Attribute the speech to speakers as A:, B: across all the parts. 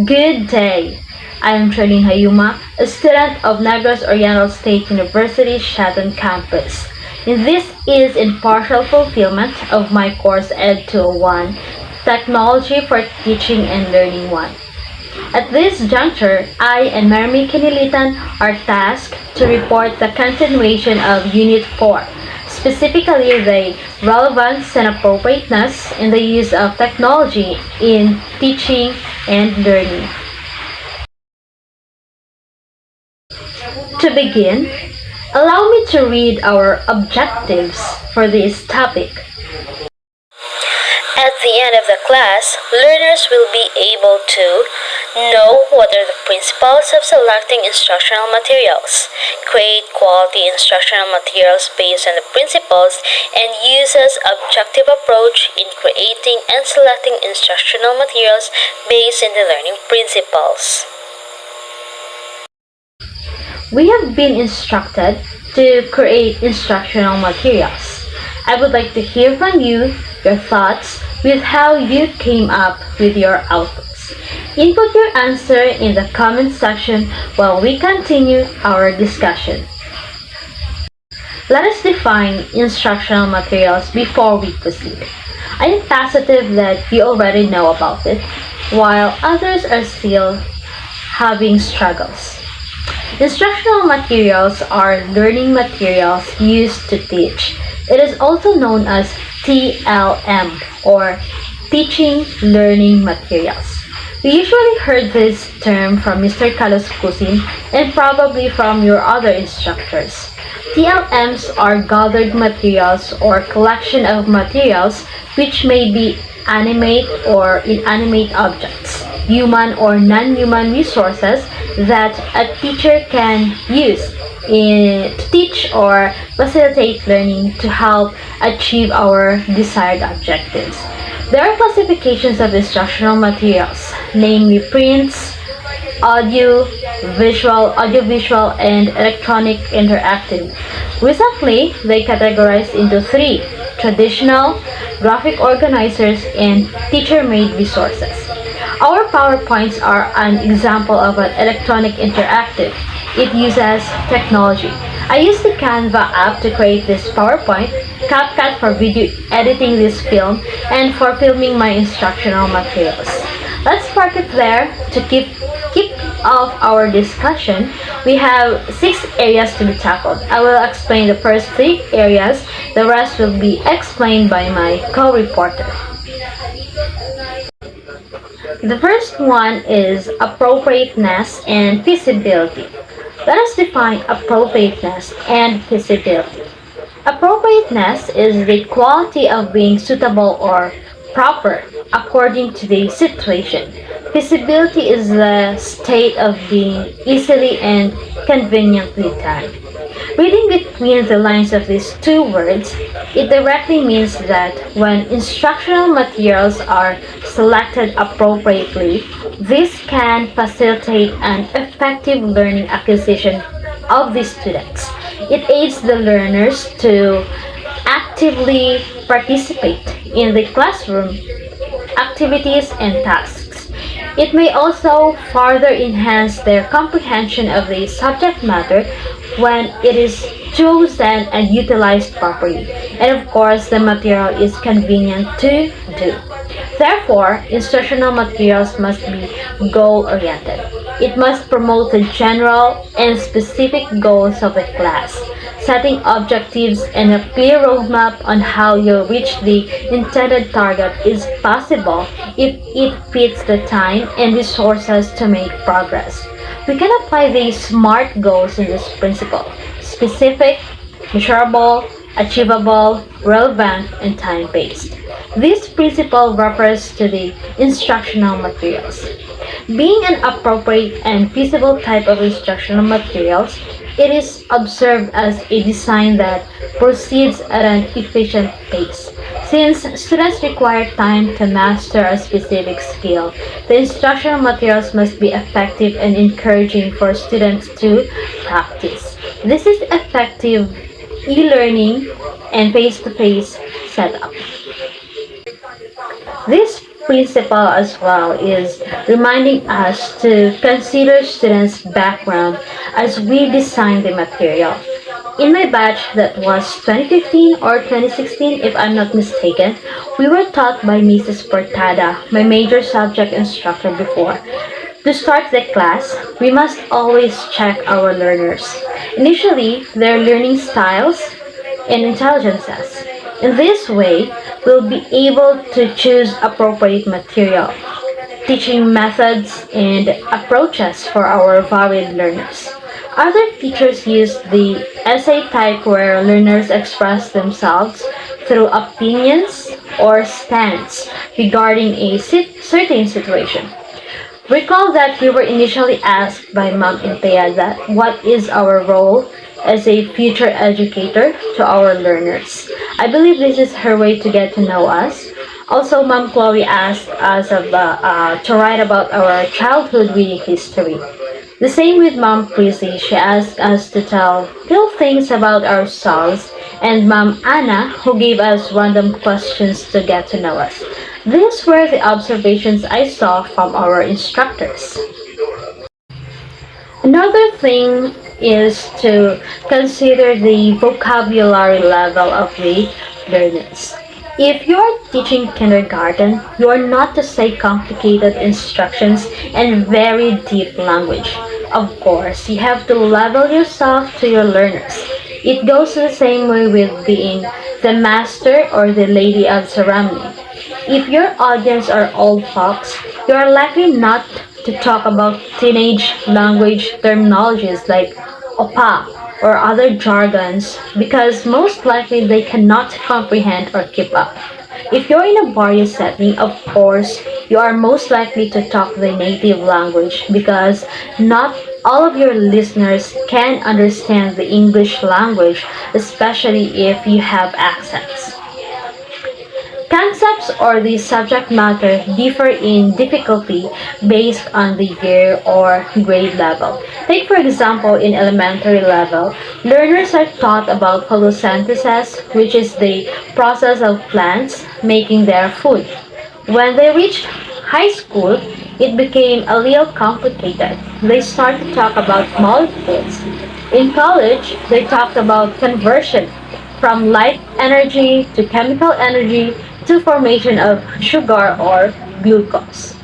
A: Good day. I am Training Hayuma, a student of NEGROS Oriental State University SIATON campus. And this is in partial fulfillment of my course Ed 201, Technology for Teaching and Learning 1. At this juncture, I and Marami Kinilitan are tasked to report the continuation of Unit 4, specifically the relevance and appropriateness in the use of technology in teaching and learning. To begin, allow me to read our objectives for this topic.
B: At the end of the class, learners will be able to know what are the principles of selecting instructional materials, create quality instructional materials based on the principles, and use an objective approach in creating and selecting instructional materials based on the learning principles.
A: We have been instructed to create instructional materials. I would like to hear from you your thoughts with how you came up with your outputs. Input your answer in the comment section while we continue our discussion. Let us define instructional materials before we proceed. I am positive that you already know about it, while others are still having struggles. Instructional materials are learning materials used to teach. It is also known as TLM, or Teaching Learning Materials. We usually heard this term from Mr. Carlos Cusin and probably from your other instructors. TLMs are gathered materials or collection of materials which may be animate or inanimate objects, human or non-human resources that a teacher can use to teach or facilitate learning to help achieve our desired objectives. There are classifications of instructional materials, namely prints, audiovisual, and electronic interactive. Recently, they categorized into three: traditional, graphic organizers, and teacher-made resources. Our PowerPoints are an example of an electronic interactive. It uses technology. I use the Canva app to create this PowerPoint, CapCut for video editing this film, and for filming my instructional materials. Let's park it there to keep off our discussion. We have 6 areas to be tackled. I will explain the first 3 areas. The rest will be explained by my co-reporter. The first one is appropriateness and feasibility. Let us define appropriateness and feasibility. Appropriateness is the quality of being suitable or proper according to the situation. Feasibility is the state of being easily and conveniently done. Reading between the lines of these two words, it directly means that when instructional materials are selected appropriately, this can facilitate an effective learning acquisition of the students. It aids the learners to actively participate in the classroom activities and tasks. It may also further enhance their comprehension of the subject matter when it is chosen and utilized properly. And of course, the material is convenient to do. Therefore, instructional materials must be goal-oriented. It must promote the general and specific goals of the class, setting objectives and a clear roadmap on how you'll reach the intended target is possible if it fits the time and resources to make progress. We can apply the SMART goals in this principle: specific, measurable, achievable, relevant, and time-based. This principle refers to the instructional materials. Being an appropriate and feasible type of instructional materials, it is observed as a design that proceeds at an efficient pace. Since students require time to master a specific skill, the instructional materials must be effective and encouraging for students to practice. This is effective e-learning and face-to-face setup. This principal as well is reminding us to consider students' background as we design the material. In my batch, that was 2015 or 2016 if I'm not mistaken, we were taught by Mrs. Portada, my major subject instructor before. To start the class, we must always check our learners. Initially, their learning styles and intelligences. In this way, we'll be able to choose appropriate material, teaching methods and approaches for our varied learners. Other teachers use the essay type where learners express themselves through opinions or stance regarding a certain situation. Recall that we were initially asked by Ma'am Intea that what is our role as a future educator to our learners. I believe this is her way to get to know us. Also, Ma'am Chloe asked us to write about our childhood reading history. The same with Ma'am Prissy. She asked us to tell little things about ourselves, and Ma'am Anna, who gave us random questions to get to know us. These were the observations I saw from our instructors. Another thing is to consider the vocabulary level of the learners. If you're teaching kindergarten, you are not to say complicated instructions and very deep language. Of course, you have to level yourself to your learners. It goes the same way with being the master or the lady of ceremony. If your audience are old folks, you are likely not to talk about teenage language terminologies like opa or other jargons because most likely they cannot comprehend or keep up. If you're in a barrio setting, of course, you are most likely to talk the native language because not all of your listeners can understand the English language, especially if you have accents. Concepts or the subject matter differ in difficulty based on the year or grade level. Take for example in elementary level, learners are taught about photosynthesis, which is the process of plants making their food. When they reached high school, it became a little complicated. They start to talk about molecules. In college, they talked about conversion from light energy to chemical energy to formation of sugar or glucose.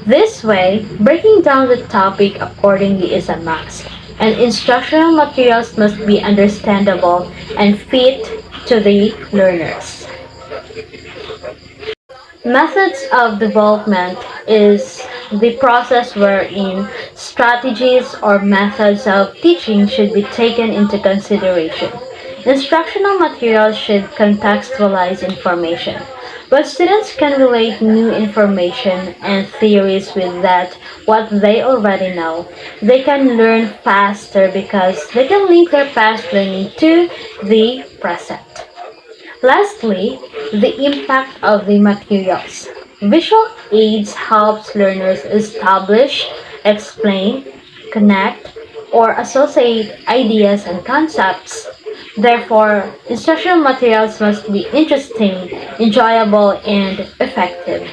A: This way, breaking down the topic accordingly is a must, and instructional materials must be understandable and fit to the learners. Methods of development is the process wherein strategies or methods of teaching should be taken into consideration. Instructional materials should contextualize information. But students can relate new information and theories with that what they already know. They can learn faster because they can link their past learning to the present. Lastly, the impact of the materials. Visual aids helps learners establish, explain, connect, or associate ideas and concepts. Therefore, instructional materials must be interesting, enjoyable, and effective.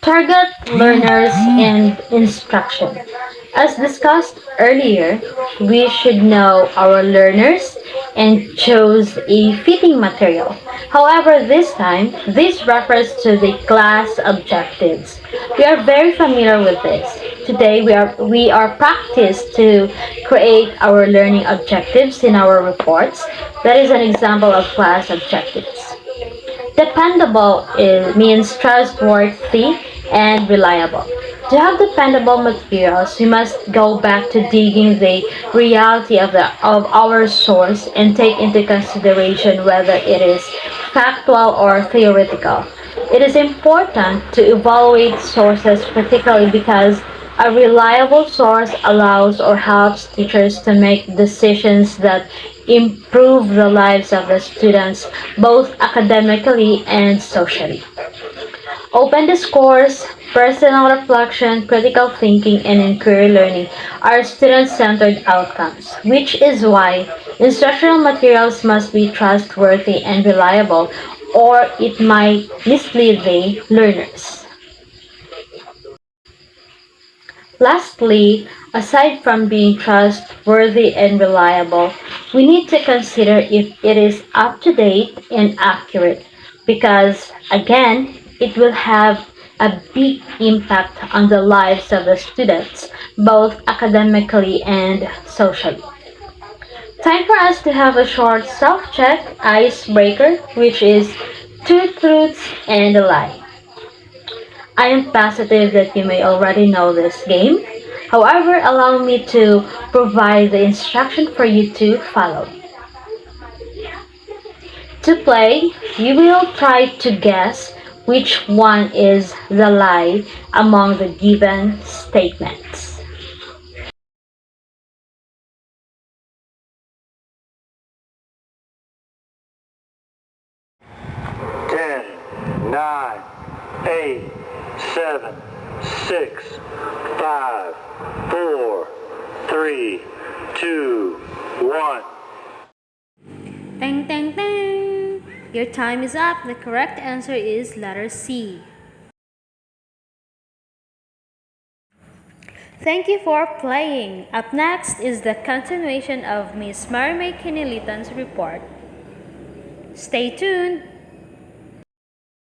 A: Target learners and instruction. As discussed earlier, we should know our learners and choose a fitting material. However, this time, this refers to the class objectives. We are very familiar with this. Today, we are practiced to create our learning objectives in our reports. That is an example of class objectives. Dependable means trustworthy and reliable. To have dependable materials, we must go back to digging the reality of our source and take into consideration whether it is factual or theoretical. It is important to evaluate sources particularly because a reliable source allows or helps teachers to make decisions that improve the lives of the students both academically and socially. Open discourse, personal reflection, critical thinking, and inquiry learning are student-centered outcomes, which is why instructional materials must be trustworthy and reliable, or it might mislead the learners. Lastly, aside from being trustworthy and reliable, we need to consider if it is up to date and accurate because, again, it will have a big impact on the lives of the students, both academically and socially. Time for us to have a short self check icebreaker, which is two truths and a lie. I am positive that you may already know this game. However, allow me to provide the instruction for you to follow. To play, you will try to guess which one is the lie among the given statements.
C: 10, 9, 8, 7, 6, 5, 4, 3, 2, 1.
B: Dang, dang, dang! Your time is up. The correct answer is letter C. Thank you for playing. Up next is the continuation of Miss Marimay Kinilitan's report. Stay tuned!